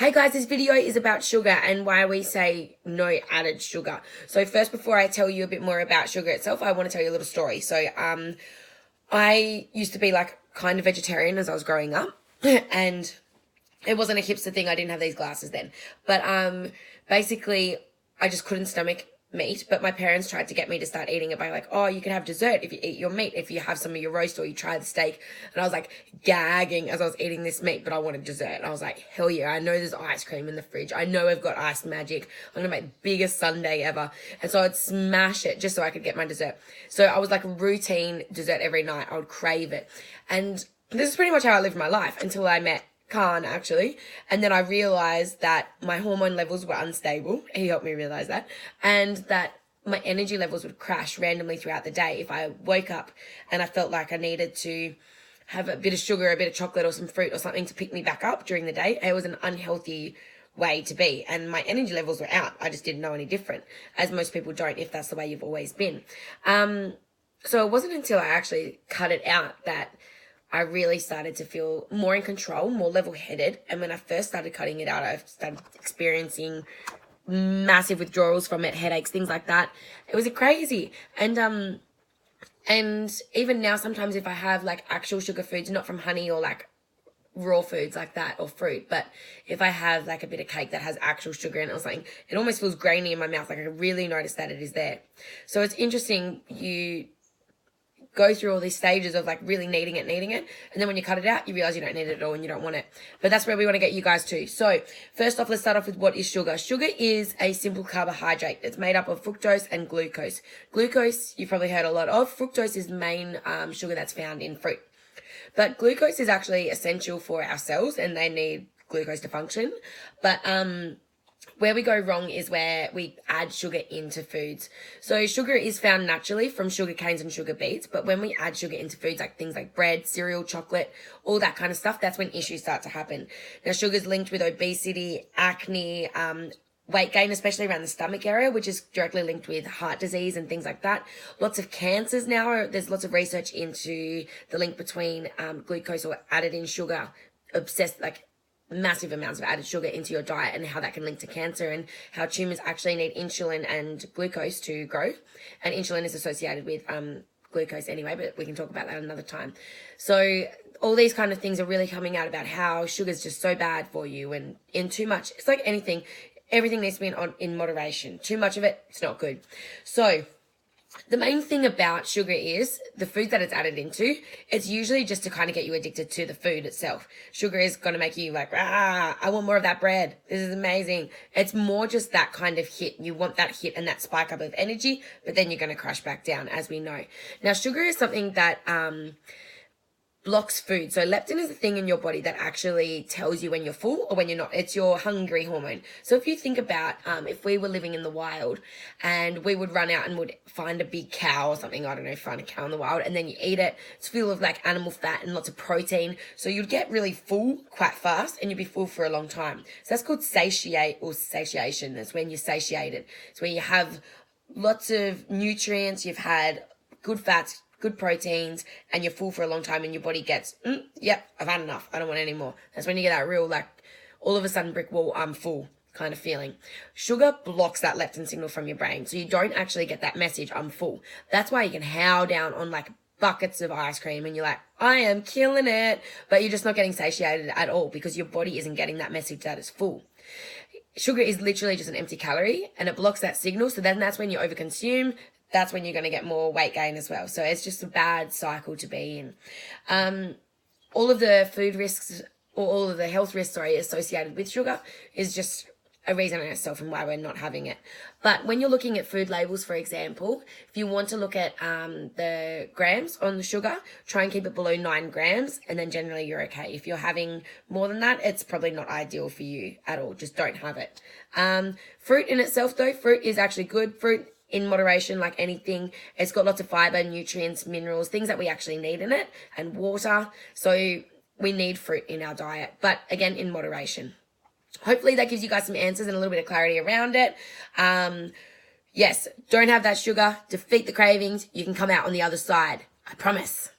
Hey guys, this video is about sugar and why we say no added sugar. So first, before I tell you a bit more about sugar itself, I want to tell you a little story. So I used to be like kind of vegetarian as I was growing up and it wasn't a hipster thing. I didn't have these glasses then. But basically I just couldn't stomach meat, but my parents tried to get me to start eating it by like, oh, you can have dessert if you eat your meat, if you have some of your roast or you try the steak. And I was like gagging as I was eating this meat, but I wanted dessert. And I was like, hell yeah, I know there's ice cream in the fridge. I know I've got iced magic. I'm gonna make the biggest sundae ever. And so I'd smash it just so I could get my dessert. So I was like routine dessert every night. I would crave it. And this is pretty much how I lived my life until I met Khan, actually. And then I realized that my hormone levels were unstable. He helped me realize that. And that my energy levels would crash randomly throughout the day if I woke up and I felt like I needed to have a bit of sugar, a bit of chocolate or some fruit or something to pick me back up during the day. It was an unhealthy way to be. And my energy levels were out. I just didn't know any different, as most people don't if that's the way you've always been. So it wasn't until I actually cut it out that I really started to feel more in control, more level-headed. And when I first started cutting it out, I started experiencing massive withdrawals from it, headaches, things like that. It was crazy. And even now, sometimes if I have like actual sugar foods, not from honey or like raw foods like that or fruit, but if I have like a bit of cake that has actual sugar in it or something, it almost feels grainy in my mouth. Like I really notice that it is there. So it's interesting, you go through all these stages of like really needing it. And then when you cut it out, you realize you don't need it at all and you don't want it. But that's where we want to get you guys to. So first off, let's start off with what is sugar. Sugar is a simple carbohydrate. It's made up of fructose and glucose. Glucose, you've probably heard a lot of. Fructose is the main sugar that's found in fruit. But glucose is actually essential for our cells and they need glucose to function. But where we go wrong is where we add sugar into foods. So sugar is found naturally from sugar canes and sugar beets, but when we add sugar into foods like things like bread, cereal, chocolate, all that kind of stuff, that's when issues start to happen. Now, sugar is linked with obesity, acne, weight gain, especially around the stomach area, which is directly linked with heart disease and things like that. Lots of cancers now, there's lots of research into the link between glucose or added in sugar, massive amounts of added sugar into your diet and how that can link to cancer and how tumors actually need insulin and glucose to grow. And insulin is associated with glucose anyway, but we can talk about that another time. So all these kind of things are really coming out about how sugar is just so bad for you, and in too much, it's like anything, everything needs to be in moderation. Too much of it, it's not good. So the main thing about sugar is the food that it's added into, it's usually just to kind of get you addicted to the food itself. Sugar is going to make you like, I want more of that bread. This is amazing. It's more just that kind of hit. You want that hit and that spike up of energy, but then you're going to crash back down, as we know. Now, sugar is something that blocks food. So leptin is the thing in your body that actually tells you when you're full or when you're not. It's your hungry hormone. So if you think about if we were living in the wild and we would run out and would find a big cow or something, I don't know, find a cow in the wild, and then you eat it, it's full of like animal fat and lots of protein. So you'd get really full quite fast and you'd be full for a long time. So that's called satiation. That's when you're satiated. It's where you have lots of nutrients, you've had good fats, good proteins, and you're full for a long time and your body gets, yep, I've had enough. I don't want any more. That's when you get that real, like, all of a sudden brick wall, I'm full kind of feeling. Sugar blocks that leptin signal from your brain. So you don't actually get that message, I'm full. That's why you can howl down on like buckets of ice cream and you're like, I am killing it. But you're just not getting satiated at all because your body isn't getting that message that it's full. Sugar is literally just an empty calorie and it blocks that signal. So then that's when you overconsume. That's when you're going to get more weight gain as well. So it's just a bad cycle to be in. All of the food risks or all of the health risks, associated with sugar is just a reason in itself and why we're not having it. But when you're looking at food labels, for example, if you want to look at the grams on the sugar, try and keep it below 9 grams and then generally you're okay. If you're having more than that, it's probably not ideal for you at all. Just don't have it. Fruit in itself though, fruit is actually good. Fruit in moderation, like anything, it's got lots of fiber, nutrients, minerals, things that we actually need in it, and water. So we need fruit in our diet, but again, in moderation. Hopefully that gives you guys some answers and a little bit of clarity around it. Yes, don't have that sugar, defeat the cravings. You can come out on the other side. I promise.